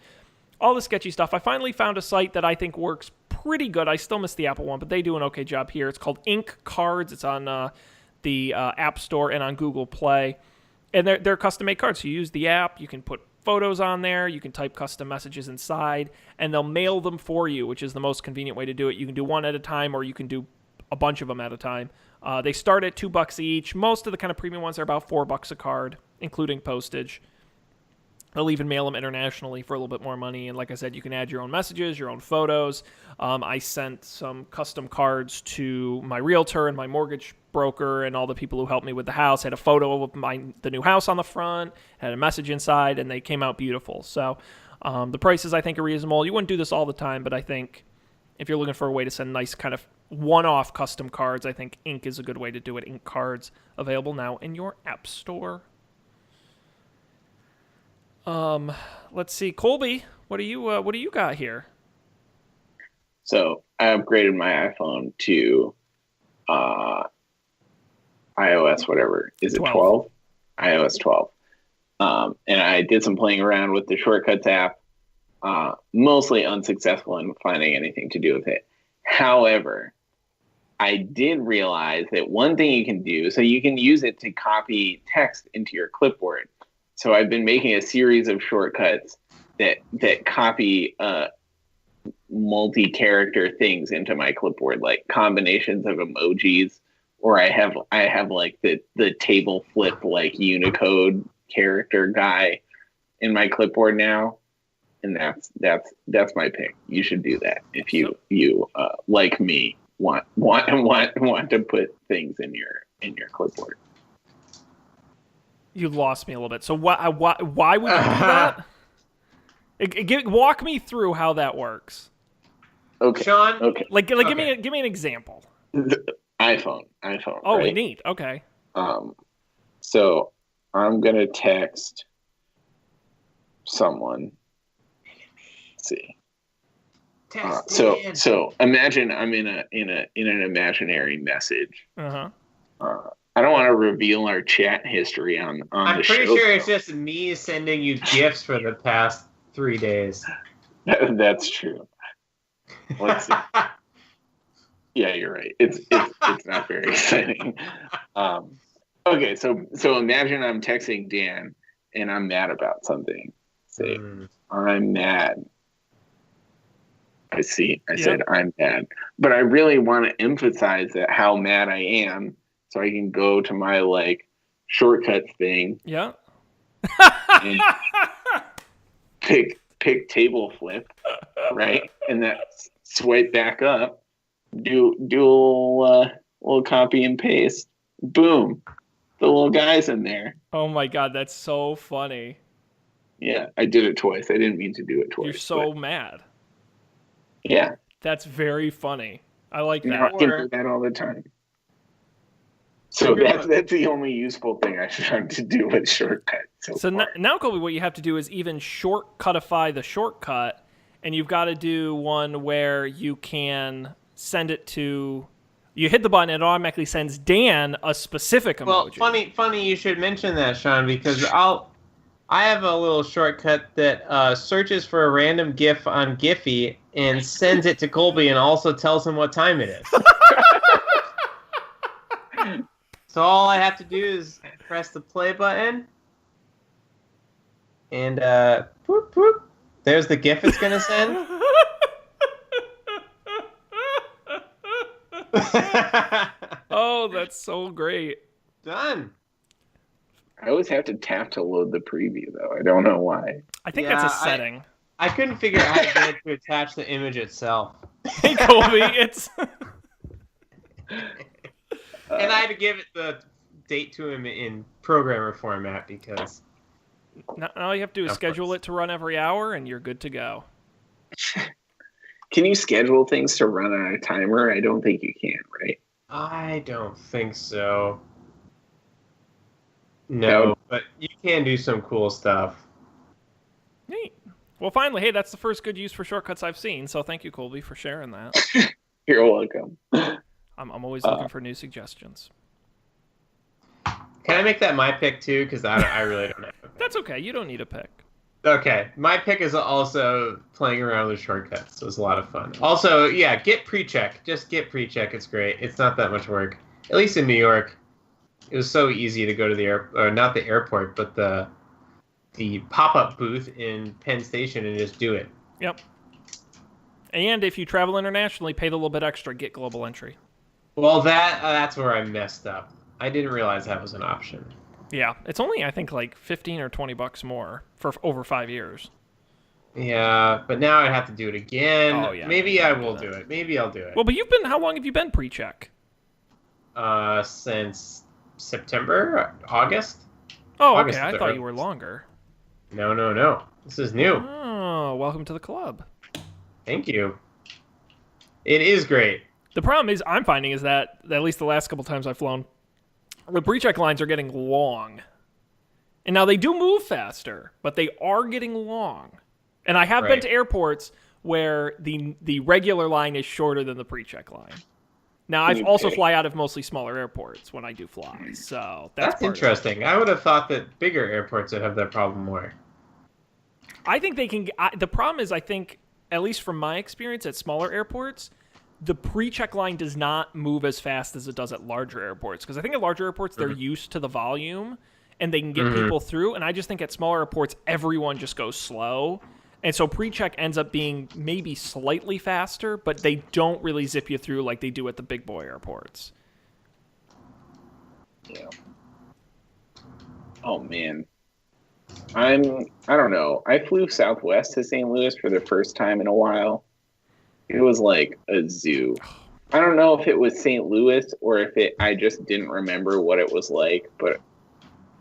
all the sketchy stuff. I finally found a site that I think works pretty good. I still miss the Apple one, but they do an okay job here. It's called Ink Cards. It's on the App Store and on Google Play. And they're custom-made cards. So you use the app. You can put photos on there. You can type custom messages inside, and they'll mail them for you, which is the most convenient way to do it. You can do one at a time, or you can do a bunch of them at a time. They start at $2 each. Most of the kind of premium ones are about $4 a card, including postage. They'll even mail them internationally for a little bit more money. And like I said, you can add your own messages, your own photos. I sent some custom cards to my realtor and my mortgage broker and all the people who helped me with the house. Had a photo of the new house on the front, had a message inside, and they came out beautiful. So the prices, I think, are reasonable. You wouldn't do this all the time, but I think if you're looking for a way to send nice kind of one-off custom cards, I think Ink is a good way to do it. Ink Cards, available now in your app store. Let's see, Colby, what do you got here? So I upgraded my iPhone to iOS, whatever. Is it 12? iOS 12. And I did some playing around with the Shortcuts app, mostly unsuccessful in finding anything to do with it. However, I did realize that one thing you can do, so you can use it to copy text into your clipboard. So I've been making a series of shortcuts that copy multi-character things into my clipboard, like combinations of emojis, or I have like the table flip like Unicode character guy in my clipboard now, and that's my pick. You should do that if you like me want to put things in your clipboard. You lost me a little bit. So why would you do that? Walk me through how that works. Okay, Sean. Okay. Okay. Give me an example. iPhone. Oh, right? Neat. Okay. So I'm gonna text someone. Let's see. So imagine I'm in an imaginary message. Uh-huh. I don't want to reveal our chat history on the show. I'm pretty sure it's just me sending you gifts for the past 3 days. That's true. Let's see. Yeah, you're right. It's not very exciting. Okay, so imagine I'm texting Dan and I'm mad about something. Say, I'm mad. I said I'm mad. But I really want to emphasize that how mad I am, so I can go to my like shortcuts thing. Yeah. And pick table flip, right? And that swipe back up. Do a little copy and paste. Boom. The little guy's in there. Oh my God, that's so funny. Yeah, I did it twice. I didn't mean to do it twice. You're so mad. Yeah. That's very funny. I like that. I can do that all the time. So that's the only useful thing I found to do with shortcuts. So now, Colby, what you have to do is even shortcutify the shortcut, and you've got to do one where you can send it to. You hit the button, and it automatically sends Dan a specific emoji. Well, funny you should mention that, Sean, because I have a little shortcut that searches for a random GIF on Giphy and sends it to Colby, and also tells him what time it is. So all I have to do is press the play button, and whoop, whoop, there's the GIF it's gonna send. Oh, that's so great. Done. I always have to tap to load the preview, though. I don't know why. I think that's a setting. I couldn't figure out how to get it to attach the image itself. Hey, Colby, it's... And I had to give it the date to him in programmer format because... Now all you have to do is schedule it to run every hour, and you're good to go. Can you schedule things to run on a timer? I don't think you can, right? I don't think so. No, but you can do some cool stuff. Neat. Well, finally, hey, that's the first good use for shortcuts I've seen, so thank you, Colby, for sharing that. You're welcome. I'm always looking for new suggestions. Can I make that my pick too? Because I really don't have a pick. That's okay. You don't need a pick. Okay, my pick is also playing around with shortcuts. So it was a lot of fun. Also, yeah, get pre-check. Just get pre-check. It's great. It's not that much work. At least in New York, it was so easy to go to the not the airport, but the pop-up booth in Penn Station and just do it. Yep. And if you travel internationally, pay the little bit extra. Get global entry. Well, that's where I messed up. I didn't realize that was an option. Yeah, it's only I think like $15 or $20 more for over 5 years. Yeah, but now I'd have to do it again. Oh, yeah, Maybe I will do it. Maybe I'll do it. Well, but how long have you been pre-check? Since September, August. Oh, August okay. I 3rd. thought you were longer. No. This is new. Oh, welcome to the club. Thank you. It is great. The problem is I'm finding is that at least the last couple times I've flown, the pre-check lines are getting long. And now they do move faster, but they are getting long. And I have been Right. to airports where the regular line is shorter than the pre-check line. Now, I also Okay. fly out of mostly smaller airports when I do fly, so that's part of it. interesting. I would have thought that bigger airports would have that problem more. I think they can. The problem is, I think, at least from my experience at smaller airports, the pre-check line does not move as fast as it does at larger airports. Because I think at larger airports, they're used to the volume and they can get people through. And I just think at smaller airports, everyone just goes slow. And so pre-check ends up being maybe slightly faster, but they don't really zip you through like they do at the big boy airports. Yeah. Oh man. I don't know. I flew Southwest to St. Louis for the first time in a while. It was like a zoo. I don't know if it was St. Louis or if I just didn't remember what it was like, but it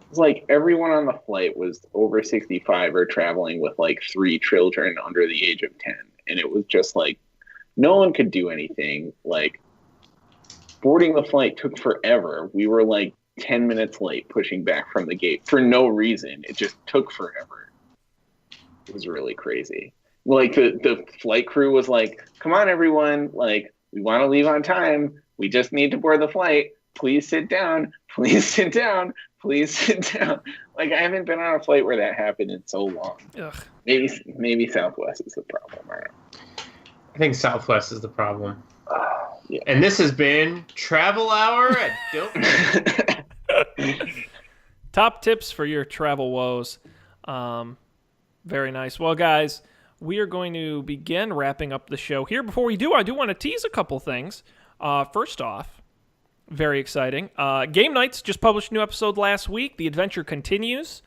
was like everyone on the flight was over 65 or traveling with like 3 children under the age of 10. And it was just like no one could do anything. Like boarding the flight took forever. We were like 10 minutes late pushing back from the gate for no reason. It just took forever. It was really crazy. Like the flight crew was like, come on, everyone. Like, we want to leave on time. We just need to board the flight. Please sit down. Please sit down. Please sit down. Like, I haven't been on a flight where that happened in so long. Ugh. Maybe Southwest is the problem. I don't know. I think Southwest is the problem. Yeah. And this has been Travel Hour at Dilton. Top tips for your travel woes. Very nice. Well, guys, we are going to begin wrapping up the show here. Before we do, I do want to tease a couple things. First off, very exciting. Game Nights just published a new episode last week. The adventure continues.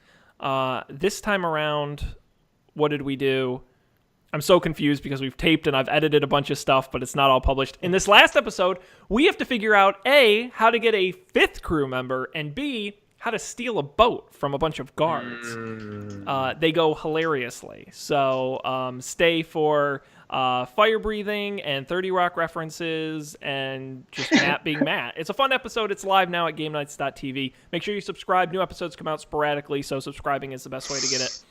This time around, what did we do? I'm so confused because we've taped and I've edited a bunch of stuff, but it's not all published. In this last episode, we have to figure out, A, how to get a 5th crew member, and B, how to steal a boat from a bunch of guards. They go hilariously. So stay for fire breathing and 30 Rock references and just Matt being Matt. It's a fun episode. It's live now at GameNights.tv. Make sure you subscribe. New episodes come out sporadically, so subscribing is the best way to get it.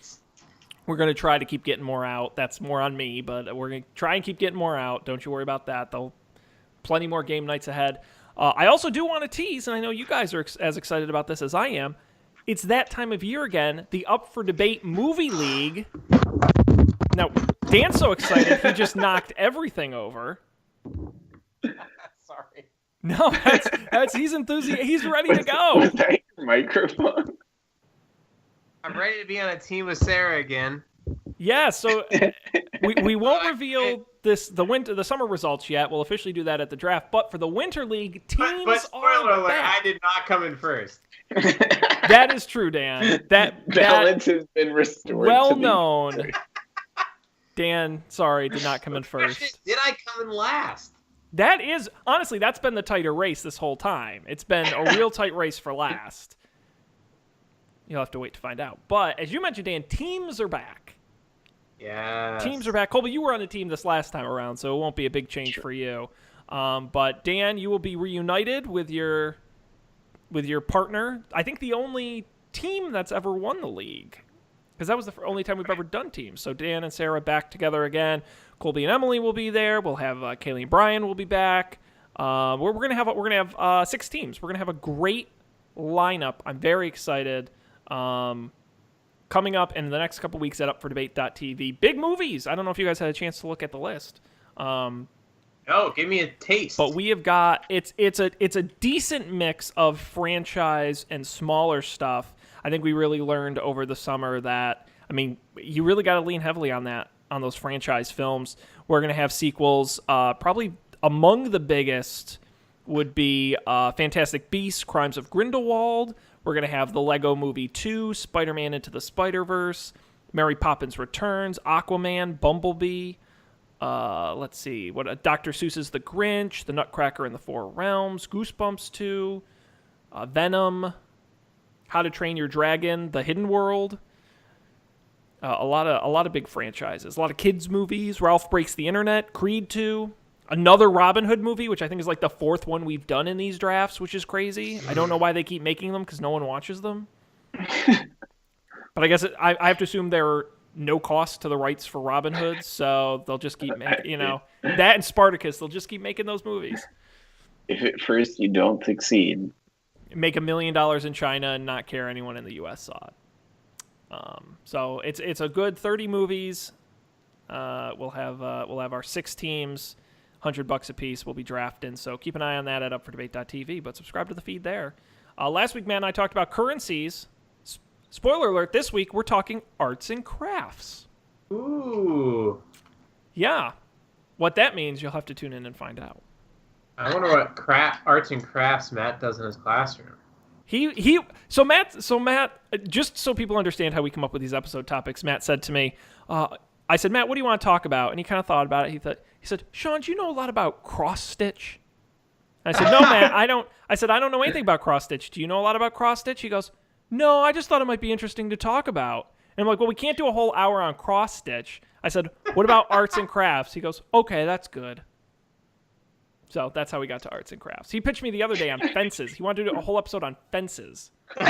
We're going to try to keep getting more out. That's more on me, but we're going to try and keep getting more out. Don't you worry about that. There'll plenty more game nights ahead. I also do want to tease, and I know you guys are as excited about this as I am. It's that time of year again, the Up for Debate Movie League. Now, Dan's so excited, he just knocked everything over. Sorry. No, he's enthusiastic. He's ready to go. Was that your microphone? I'm ready to be on a team with Sarah again. Yeah, so we won't reveal the summer results yet. We'll officially do that at the draft. But for the Winter League, teams But spoiler are alert, back. I did not come in first. That is true, Dan. That Balance has been restored. well to the- known. Dan, sorry, did not come in Question, first. did I come in last? That is honestly, that's been the tighter race this whole time. It's been a real tight race for last. You'll have to wait to find out. But as you mentioned, Dan, teams are back. Yeah. Teams are back. Colby, you were on the team this last time around, so it won't be a big change for you. But Dan, you will be reunited with your partner. I think the only team that's ever won the league, because that was the only time we've ever done teams. So Dan and Sarah back together again. Colby and Emily will be there. We'll have Kaylee and Brian will be back. We're gonna have 6 teams. We're gonna have a great lineup. I'm very excited. Coming up in the next couple weeks at UpForDebate.tv. Big movies. I don't know if you guys had a chance to look at the list. Oh, give me a taste. But we have got it's a decent mix of franchise and smaller stuff. I think we really learned over the summer that, I mean, you really got to lean heavily on those franchise films. We're going to have sequels. Probably among the biggest would be Fantastic Beasts: Crimes of Grindelwald. We're going to have the Lego Movie 2, Spider-Man Into the Spider-Verse, Mary Poppins Returns, Aquaman, Bumblebee. Let's see, Dr. Seuss's The Grinch, The Nutcracker and the Four Realms, Goosebumps 2, Venom, How to Train Your Dragon, The Hidden World. A lot of big franchises, a lot of kids movies. Ralph Breaks the Internet, Creed 2, another Robin Hood movie, which I think is like the 4th one we've done in these drafts, which is crazy. I don't know why they keep making them because no one watches them. But I guess I have to assume they're no cost to the rights for Robin Hood, so they'll just keep making, that and Spartacus, they'll just keep making those movies. If at first you don't succeed, make $1 million in China and not care anyone in the U.S. saw it. So it's a good 30 movies. We'll have our 6 teams, $100 a piece. We'll be drafting, so keep an eye on that at UpForDebate.tv. But subscribe to the feed there. Last week, Matt and I talked about currencies. Spoiler alert, this week we're talking arts and crafts. Ooh. Yeah. What that means, you'll have to tune in and find out. I wonder what arts and crafts Matt does in his classroom. So Matt, just so people understand how we come up with these episode topics, Matt said to me, I said, Matt, what do you want to talk about? And he kind of thought about it. He said, Sean, do you know a lot about cross stitch? And I said, no, Matt, I don't. I said, I don't know anything about cross stitch. Do you know a lot about cross stitch? He goes, no, I just thought it might be interesting to talk about. And I'm like, well, we can't do a whole hour on cross stitch. I said, what about arts and crafts? He goes, okay, that's good. So that's how we got to arts and crafts. He pitched me the other day on fences. He wanted to do a whole episode on fences. Was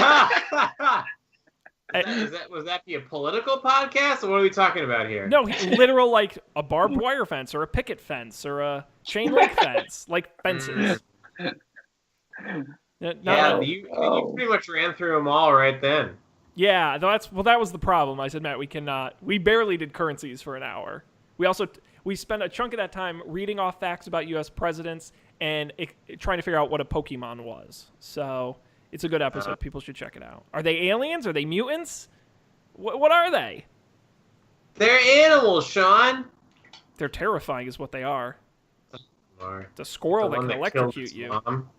that be a political podcast, or what are we talking about here? No, literal, like a barbed wire fence or a picket fence or a chain link fence, like fences. You pretty much ran through them all right then. Yeah, that was the problem. I said, Matt, we cannot. We barely did currencies for an hour. We spent a chunk of that time reading off facts about U.S. presidents and trying to figure out what a Pokemon was. So it's a good episode. People should check it out. Are they aliens? Are they mutants? What are they? They're animals, Sean. They're terrifying is what they are. It's a squirrel that can electrocute you. Mom.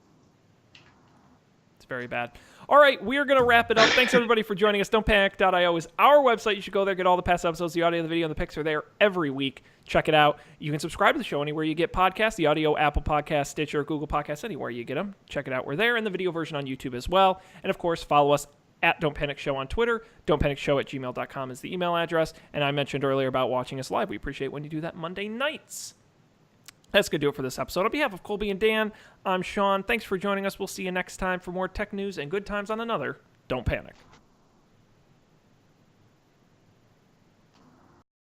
It's very bad. All right, we are going to wrap it up. Thanks, everybody, for joining us. Don'tPanic.io is our website. You should go there, get all the past episodes, the audio, the video, and the pics are there every week. Check it out. You can subscribe to the show anywhere you get podcasts, the audio, Apple Podcasts, Stitcher, Google Podcasts, anywhere you get them. Check it out. We're there, and the video version on YouTube as well. And, of course, follow us at Don't Panic Show on Twitter. Don'tPanicShow@gmail.com is the email address. And I mentioned earlier about watching us live. We appreciate when you do that Monday nights. That's going to do it for this episode. On behalf of Colby and Dan, I'm Sean. Thanks for joining us. We'll see you next time for more tech news and good times on another Don't Panic.